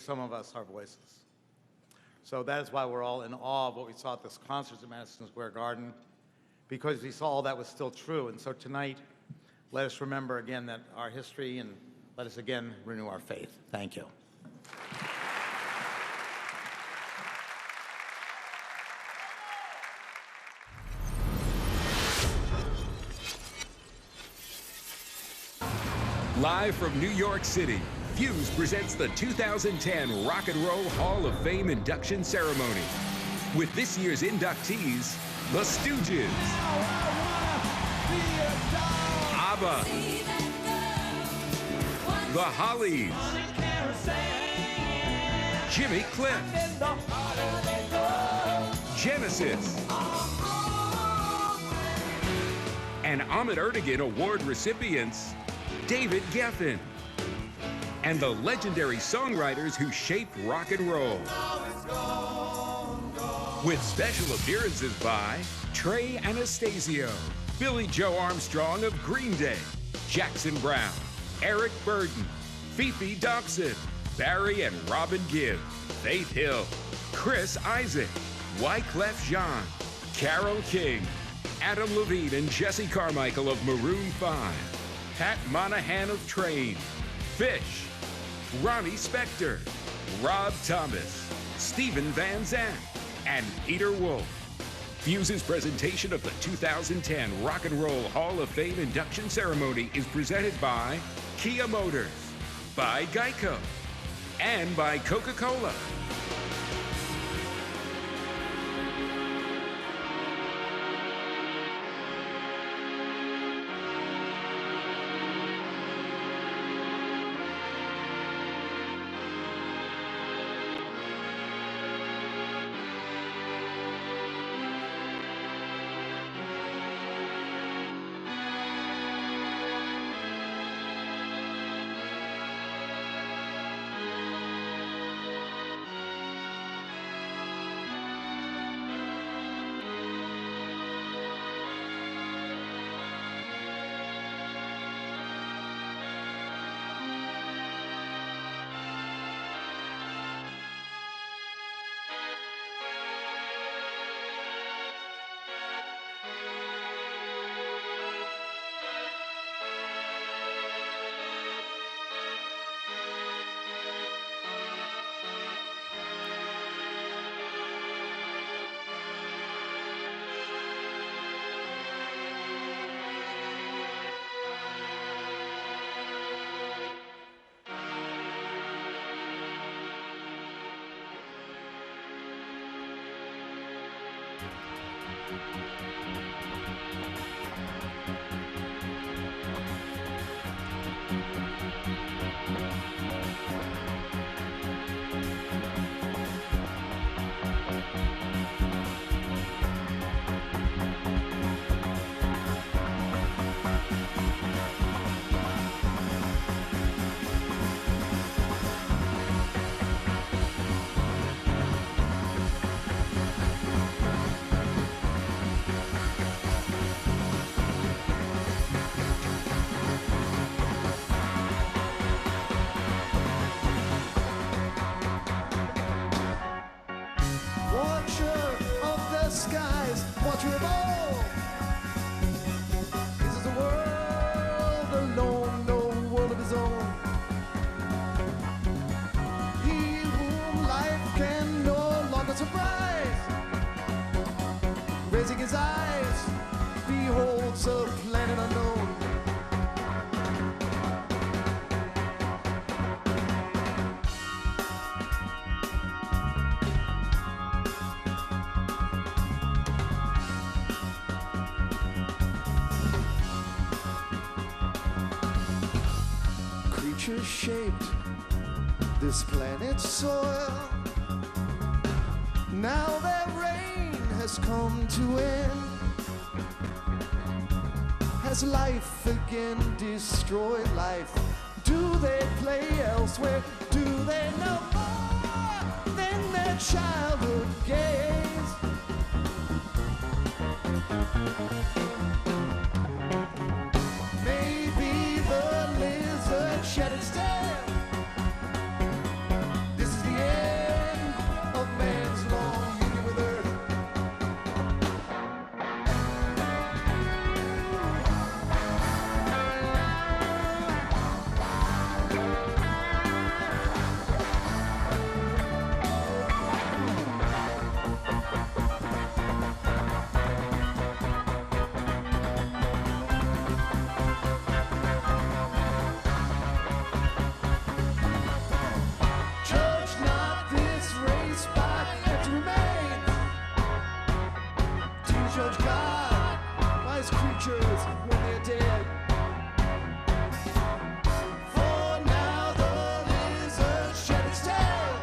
some of us our voices. So that is why we're all in awe of what we saw at this concert at Madison Square Garden, because we saw all that was still true. And so tonight, let us remember again that our history, and let us again renew our faith. Thank you. Live from New York City, Fuse presents the 2010 Rock and Roll Hall of Fame induction ceremony. With this year's inductees, The Stooges, ABBA, The Hollies, Jimmy Cliff, Genesis, and Ahmet Ertegun Award recipients, David Geffen, and the legendary songwriters who shaped rock and roll. With special appearances by Trey Anastasio, Billy Joe Armstrong of Green Day, Jackson Brown, Eric Burden, Fifi Dobson, Barry and Robin Gibb, Faith Hill, Chris Isaac, Wyclef Jean, Carole King, Adam Levine and Jesse Carmichael of Maroon 5, Pat Monahan of Train, Phish, Ronnie Spector, Rob Thomas, Stephen Van Zandt, and Peter Wolf. Fuse's presentation of the 2010 Rock and Roll Hall of Fame induction ceremony is presented by Kia Motors, by Geico, and by Coca-Cola. Raising his eyes, beholds a planet unknown. Creatures shaped this planet's soil. Now their reign has come to end. Has life again destroyed life? Do they play elsewhere? Do they know more than their childhood gaze? Maybe the lizard shed its tail. This is as creatures when they're dead. For now the lizard shed its tail.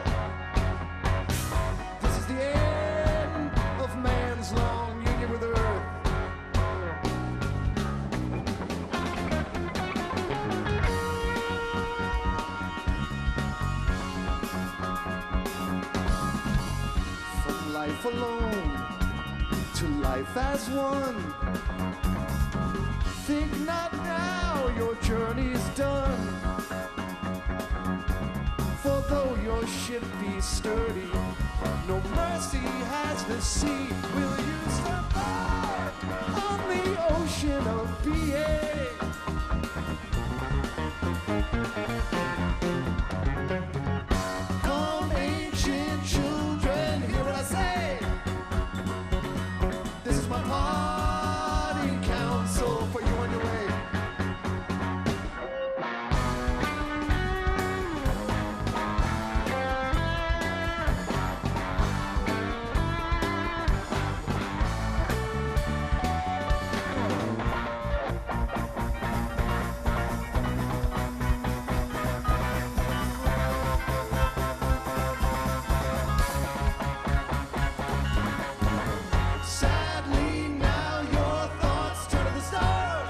This is the end of man's long union with earth. From life alone to life as one. Think not now your journey's done. For though your ship be sturdy, no mercy has the sea. Will you survive on the ocean of being? Come ancient children, hear what I say. This is my parting counsel for you on your way. Sadly, now your thoughts turn to the stars.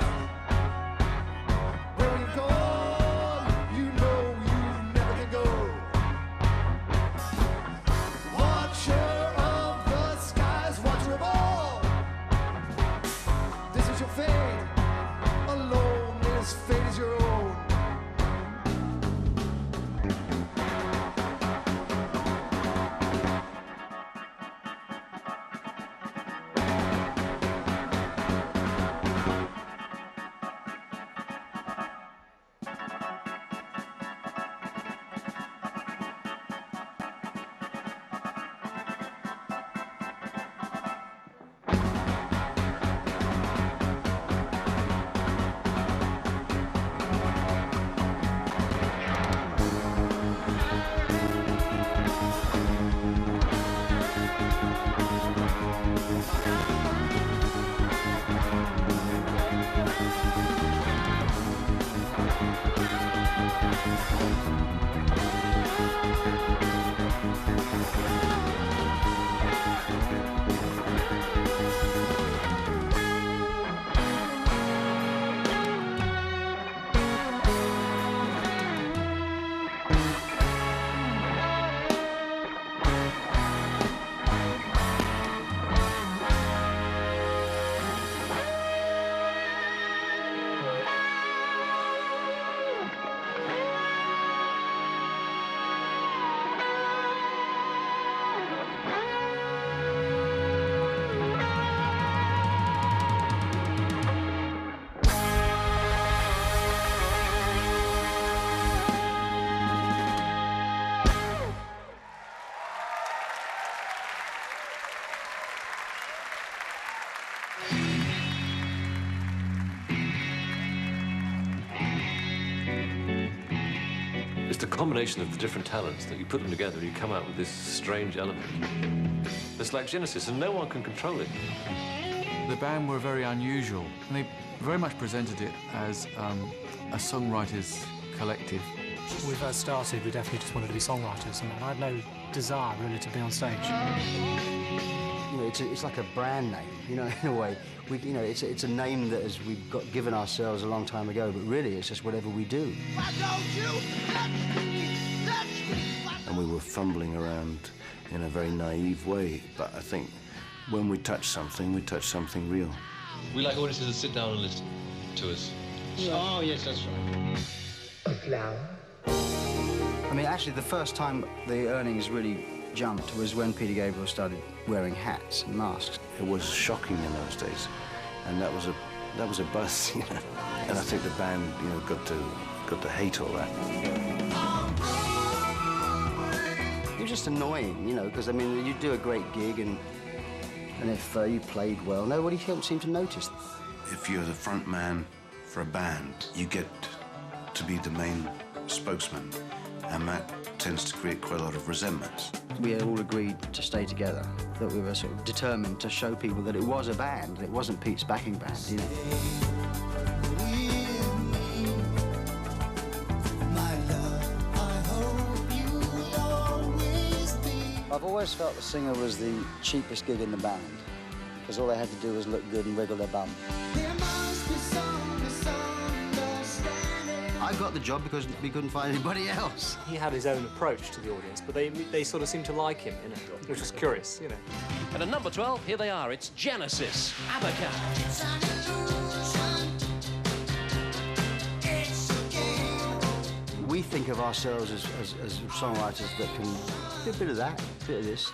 Where you've gone, you know you never can go. Watcher of the skies, watcher of all. This is your fate. Alone, this fate is your own. It's the combination of the different talents that you put them together and you come out with this strange element. It's like Genesis, and no one can control it. The band were very unusual, and they very much presented it as a songwriters collective. When we first started, we definitely just wanted to be songwriters, and I had no desire really to be on stage. You know, it's like a brand name, you know, in a way. It's a name that we've got given ourselves a long time ago, but really it's just whatever we do. And we were fumbling around in a very naive way, but I think when we touch something real. We like audiences to sit down and listen to us. Oh, yes, that's right. A flower. I mean, actually, the first time the earnings really jumped was when Peter Gabriel started wearing hats and masks. It was shocking in those days, and that was a buzz, you know. And I think the band, you know, got to hate all that. It was just annoying, you know, because I mean, you do a great gig, and if you played well, nobody seemed to notice. If you're the front man for a band, you get to be the main spokesman, and that tends to create quite a lot of resentments. We all agreed to stay together, that we were sort of determined to show people that it was a band, it wasn't Pete's backing band, you know. I've always felt the singer was the cheapest gig in the band, because all they had to do was look good and wiggle their bum. I got the job because we couldn't find anybody else. He had his own approach to the audience, but they sort of seemed to like him, you know, which was curious, you know. And at number 12, here they are. It's Genesis, Abacus. We think of ourselves as songwriters that can do a bit of that, a bit of this.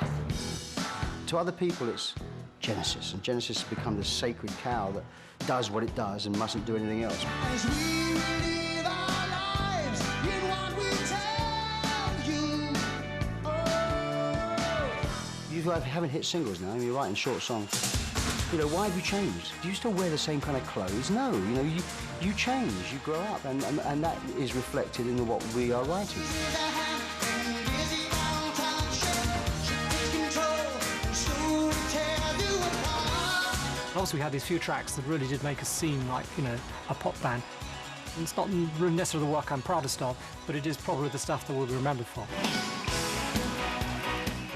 To other people, it's Genesis, and Genesis has become this sacred cow that does what it does and mustn't do anything else. You haven't hit singles now, you're writing short songs. You know, why have you changed? Do you still wear the same kind of clothes? No, you know, you change, you grow up, and that is reflected in what we are writing. Also, we had these few tracks that really did make us seem like, you know, a pop band. And it's not necessarily the work I'm proudest of, but it is probably the stuff that we'll be remembered for.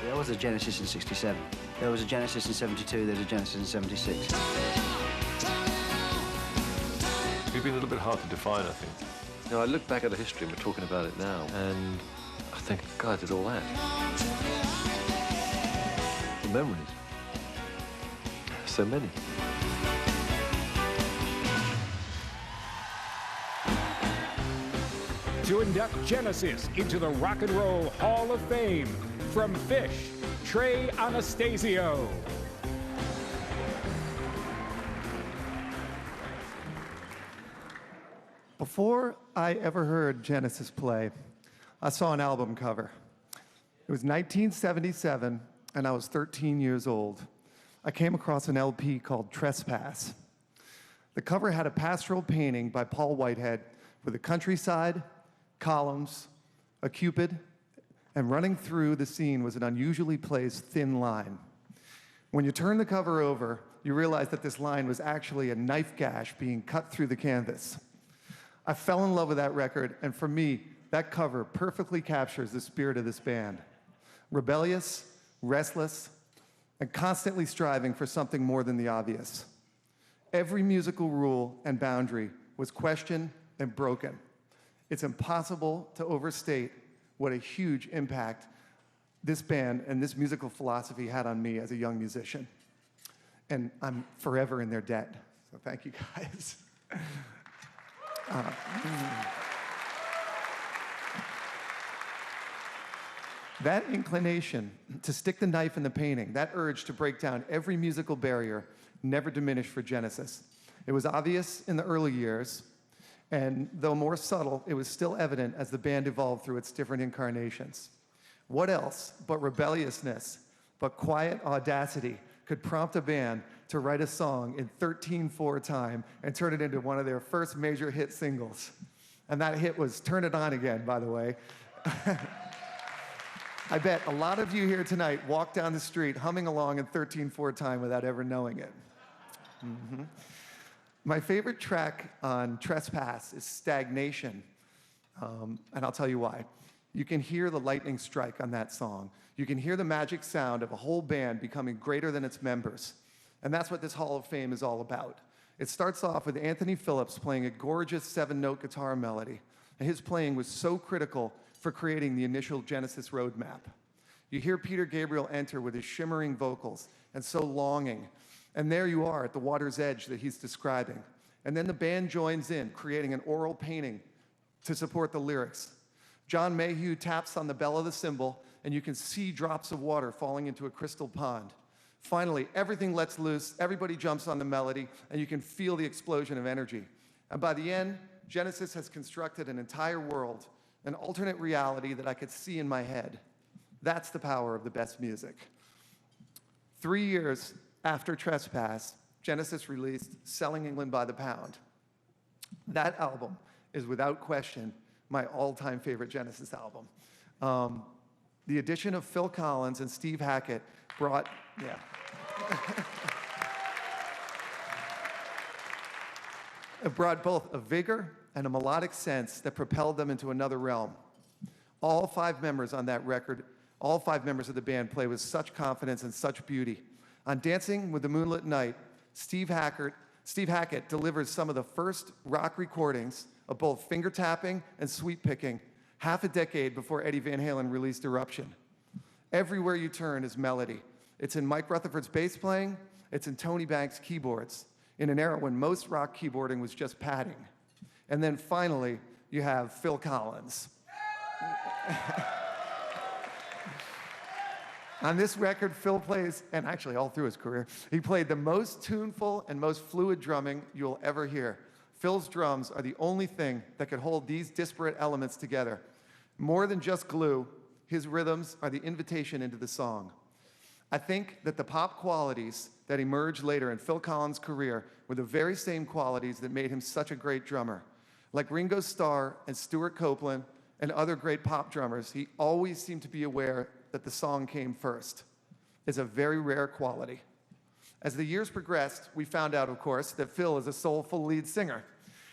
There was a Genesis in '67. There was a Genesis in '72. There's a Genesis in '76. We've been a little bit hard to define, I think. You know, I look back at the history and we're talking about it now, and I think, God, I did all that. The memories. So many. To induct Genesis into the Rock and Roll Hall of Fame, from Phish, Trey Anastasio. Before I ever heard Genesis play, I saw an album cover. It was 1977, and I was 13 years old. I came across an LP called Trespass. The cover had a pastoral painting by Paul Whitehead with a countryside, columns, a cupid, and running through the scene was an unusually placed thin line. When you turn the cover over, you realize that this line was actually a knife gash being cut through the canvas. I fell in love with that record, and for me, that cover perfectly captures the spirit of this band. Rebellious, restless, and constantly striving for something more than the obvious. Every musical rule and boundary was questioned and broken. It's impossible to overstate what a huge impact this band and this musical philosophy had on me as a young musician. And I'm forever in their debt, so thank you guys. That inclination to stick the knife in the painting, that urge to break down every musical barrier, never diminished for Genesis. It was obvious in the early years, and though more subtle, it was still evident as the band evolved through its different incarnations. What else but rebelliousness, but quiet audacity could prompt a band to write a song in 13/4 time and turn it into one of their first major hit singles? And that hit was Turn It On Again, by the way. I bet a lot of you here tonight walk down the street humming along in 13/4 time without ever knowing it. My favorite track on Trespass is Stagnation, and I'll tell you why. You can hear the lightning strike on that song. You can hear the magic sound of a whole band becoming greater than its members, and that's what this Hall of Fame is all about. It starts off with Anthony Phillips playing a gorgeous 7-note guitar melody, and his playing was so critical for creating the initial Genesis roadmap. You hear Peter Gabriel enter with his shimmering vocals and so longing, and there you are at the water's edge that he's describing. And then the band joins in, creating an oral painting to support the lyrics. John Mayhew taps on the bell of the cymbal, and you can see drops of water falling into a crystal pond. Finally, everything lets loose, everybody jumps on the melody, and you can feel the explosion of energy. And by the end, Genesis has constructed an entire world, an alternate reality that I could see in my head. That's the power of the best music. 3 years after Trespass, Genesis released Selling England by the Pound. That album is without question my all-time favorite Genesis album. The addition of Phil Collins and Steve Hackett brought, yeah. It brought both a vigor and a melodic sense that propelled them into another realm. All 5 members on that record, all 5 members of the band play with such confidence and such beauty. On Dancing with the Moonlit Night, Steve Hackett delivers some of the first rock recordings of both finger tapping and sweep picking, half a decade before Eddie Van Halen released Eruption. Everywhere you turn is melody. It's in Mike Rutherford's bass playing, it's in Tony Banks' keyboards, in an era when most rock keyboarding was just padding. And then finally, you have Phil Collins. On this record, Phil plays, and actually all through his career, he played the most tuneful and most fluid drumming you'll ever hear. Phil's drums are the only thing that could hold these disparate elements together. More than just glue, his rhythms are the invitation into the song. I think that the pop qualities that emerged later in Phil Collins' career were the very same qualities that made him such a great drummer. Like Ringo Starr and Stuart Copeland and other great pop drummers, he always seemed to be aware that the song came first. It's a very rare quality. As the years progressed, we found out, of course, that Phil is a soulful lead singer.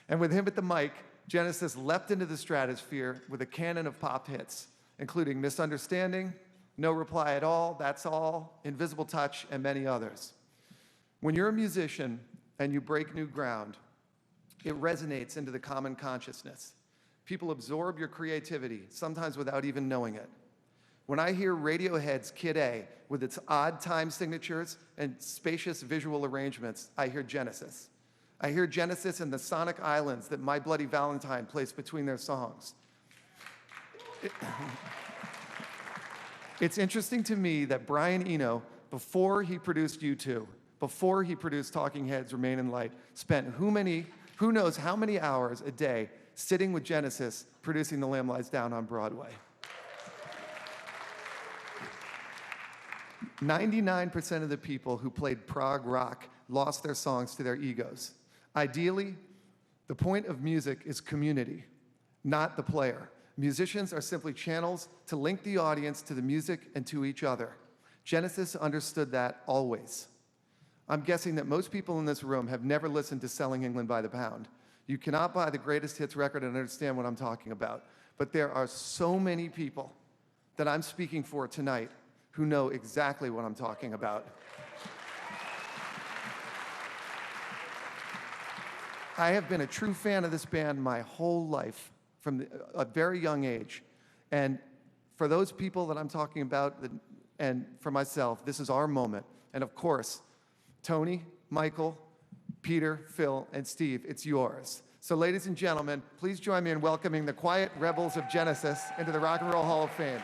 And with him at the mic, Genesis leapt into the stratosphere with a canon of pop hits, including Misunderstanding, No Reply at All, That's All, Invisible Touch, and many others. When you're a musician and you break new ground, it resonates into the common consciousness. People absorb your creativity, sometimes without even knowing it. When I hear Radiohead's Kid A with its odd time signatures and spacious visual arrangements, I hear Genesis. I hear Genesis and the sonic islands that My Bloody Valentine placed between their songs. It's interesting to me that Brian Eno, before he produced U2, before he produced Talking Heads, Remain in Light, spent who knows how many hours a day sitting with Genesis producing The Lamb Lies Down on Broadway. 99% of the people who played prog rock lost their songs to their egos. Ideally, the point of music is community, not the player. Musicians are simply channels to link the audience to the music and to each other. Genesis understood that always. I'm guessing that most people in this room have never listened to Selling England by the Pound. You cannot buy the greatest hits record and understand what I'm talking about. But there are so many people that I'm speaking for tonight who know exactly what I'm talking about. I have been a true fan of this band my whole life, from a very young age. And for those people that I'm talking about, and for myself, this is our moment. And of course, Tony, Michael, Peter, Phil, and Steve, it's yours. So ladies and gentlemen, please join me in welcoming the Quiet Rebels of Genesis into the Rock and Roll Hall of Fame.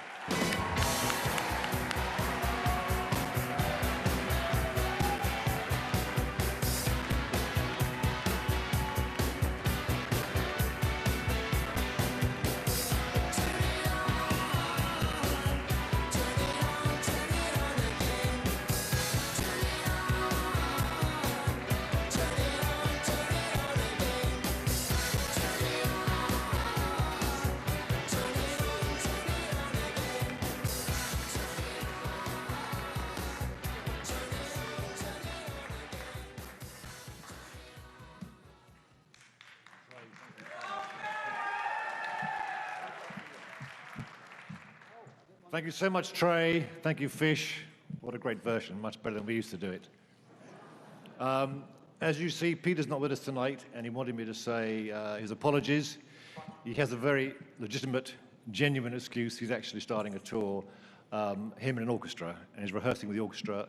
Thank you so much, Trey. Thank you, Phish. What a great version, much better than we used to do it. As you see, Peter's not with us tonight, and he wanted me to say his apologies. He has a very legitimate, genuine excuse. He's actually starting a tour, him and an orchestra, and he's rehearsing with the orchestra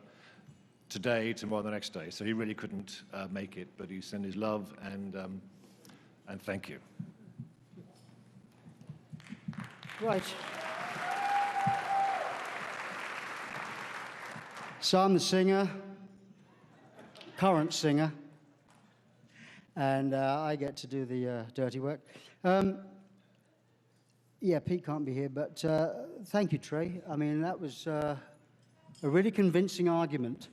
today, tomorrow, the next day. So he really couldn't make it, but he sent his love and thank you. Right. So I'm the singer, current singer, and I get to do the dirty work. Yeah, Pete can't be here, but thank you, Trey. I mean, that was a really convincing argument.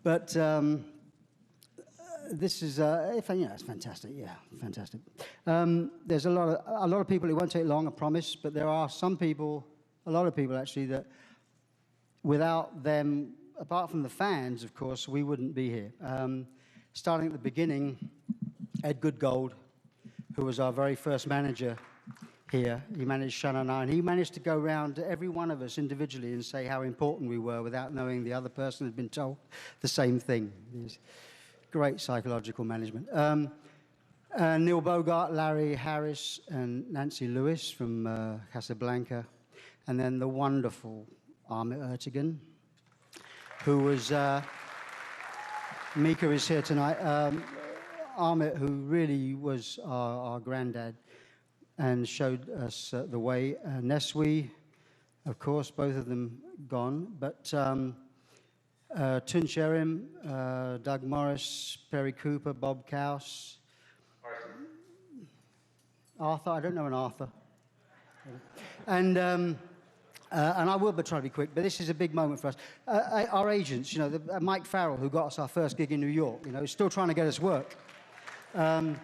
But this is, it's fantastic, yeah, fantastic. There's a lot of people, it won't take long, I promise, but there are some people, a lot of people actually, that without them, apart from the fans, of course, we wouldn't be here. Starting at the beginning, Ed Goodgold, who was our very first manager here, he managed Shannon and I, and he managed to go around to every one of us individually and say how important we were without knowing the other person had been told the same thing. It's great psychological management. Neil Bogart, Larry Harris, and Nancy Lewis from Casablanca, and then the wonderful Ahmet Ertegun, who was, Mika is here tonight, Ahmet, who really was our granddad and showed us the way. Neswi, of course, both of them gone, but Tun Sherim, Doug Morris, Perry Cooper, Bob Couse, Arthur, I don't know an Arthur. And I will try to be quick, but this is a big moment for us. Our agents, you know, Mike Farrell, who got us our first gig in New York, you know, is still trying to get us work. Ron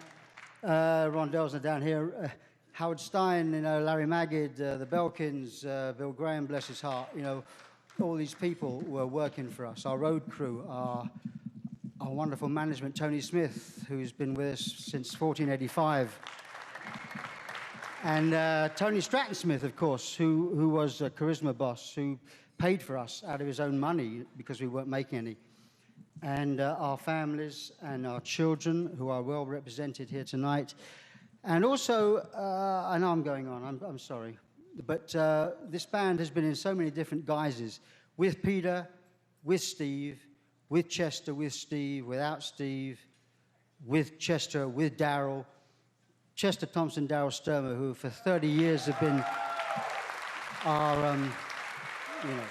Delsner down here, Howard Stein, you know, Larry Magid, the Belkins, Bill Graham, bless his heart, you know, all these people were working for us. Our road crew, our wonderful management, Tony Smith, who's been with us since 1485. And Tony Stratton Smith, of course, who was a charisma boss, who paid for us out of his own money because we weren't making any. And our families and our children, who are well represented here tonight. And also, I know I'm going on, I'm sorry, but this band has been in so many different guises, with Peter, with Steve, with Chester, with Steve, without Steve, with Chester, with Darryl, Chester Thompson, Darryl Sturmer, who for 30 years have been our, you know,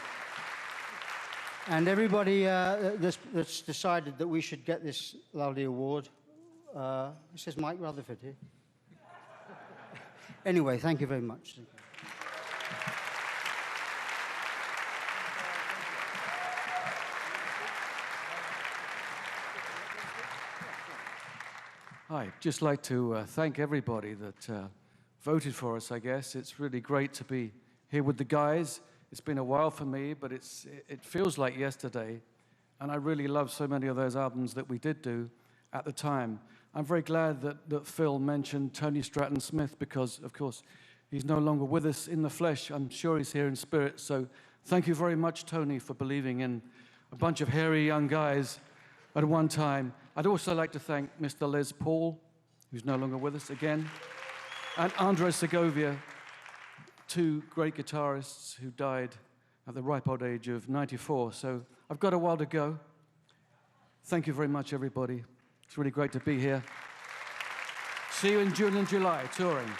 and everybody that's decided that we should get this lovely award. It says Mike Rutherford here. Anyway, thank you very much. I'd just like to thank everybody that voted for us, I guess. It's really great to be here with the guys. It's been a while for me, but it feels like yesterday. And I really love so many of those albums that we did do at the time. I'm very glad that Phil mentioned Tony Stratton Smith because, of course, he's no longer with us in the flesh. I'm sure he's here in spirit. So thank you very much, Tony, for believing in a bunch of hairy young guys at one time. I'd also like to thank Mr. Les Paul, who's no longer with us again, and Andres Segovia, two great guitarists who died at the ripe old age of 94. So I've got a while to go. Thank you very much, everybody. It's really great to be here. See you in June and July, touring.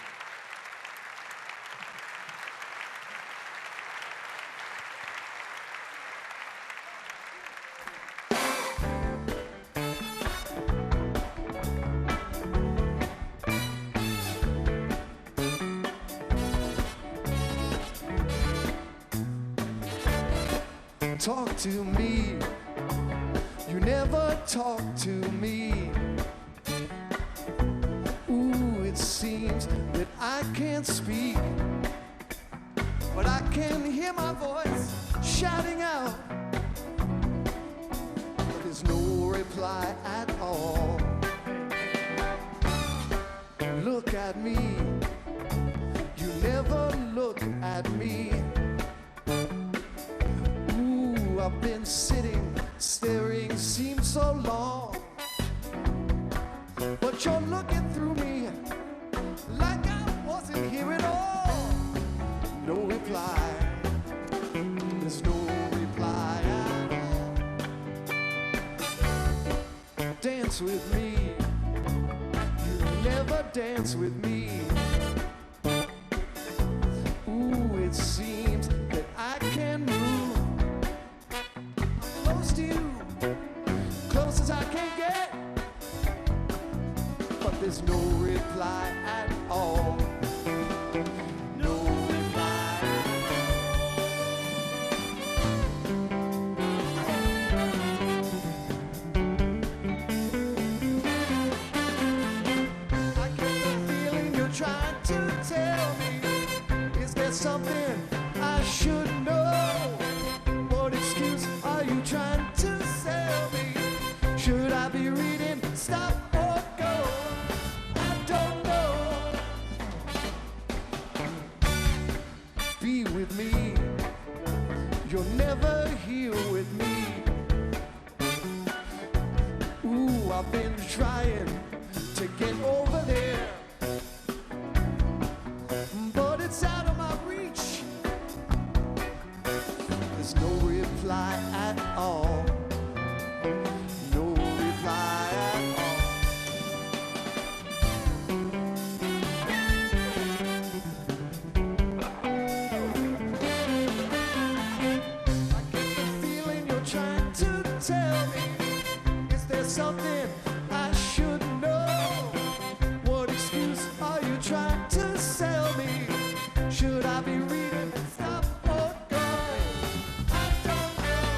Talk to me, you never talk to me. Ooh, it seems that I can't speak, but I can hear my voice shouting out. But there's no reply at all. Look at me, you never look at me. I've been sitting, staring, seems so long, but you're looking through me like I wasn't here at all. No reply, there's no reply at all. Dance with me, you never dance with me. Ooh, it seems that I can move to you, close as I can get, but there's no reply at all. No reply I get the feeling I be reading, stop or go? I don't know. Be with me. You're never here with me. Ooh, I've been trying to get over there, but it's out of my reach. There's no reply at all. No reply at all. I get the feeling you're trying to tell me. Is there something I should know? What excuse are you trying to sell me? Should I be reading stop or go? I don't know.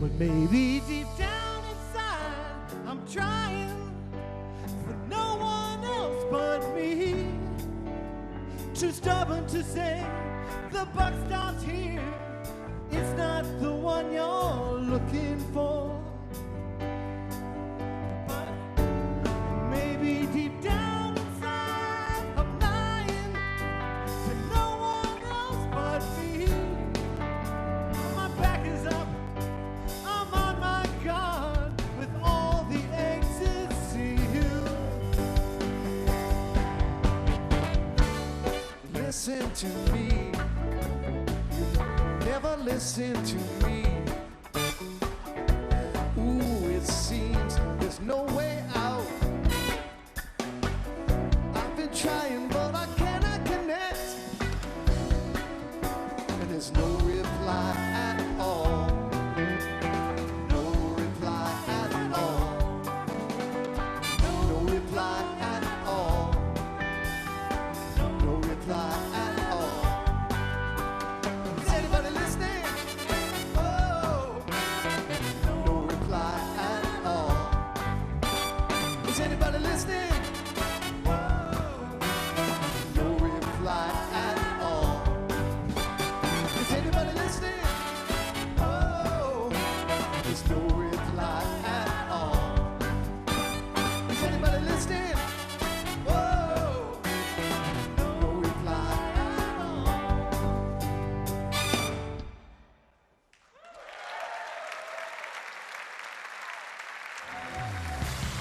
But maybe deep down inside, I'm trying for no one else but me. Too stubborn to say the buck stops here. It's not the one you're looking for. But maybe deep down inside, I'm lying to no one else but me. My back is up, I'm on my guard with all the exits sealed. Listen to me, never listen to me. Ooh, it seems there's no way out. I've been trying, but I cannot connect. And there's no reply at all. No reply at all. No reply at all. No reply at all. Is anybody listening? Oh, no reply at all. Is anybody listening? Whoa, no reply at all. Is anybody listening? Oh, there's no reply at all. Is anybody listening? Whoa, no reply at all.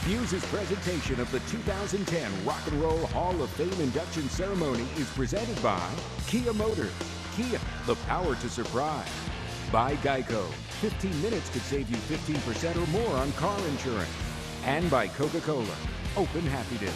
Fuse's presentation of the 2010 Rock and Roll Hall of Fame induction ceremony is presented by Kia Motors. Kia, the power to surprise. By Geico. 15 minutes could save you 15% or more on car insurance. And by Coca-Cola. Open happiness.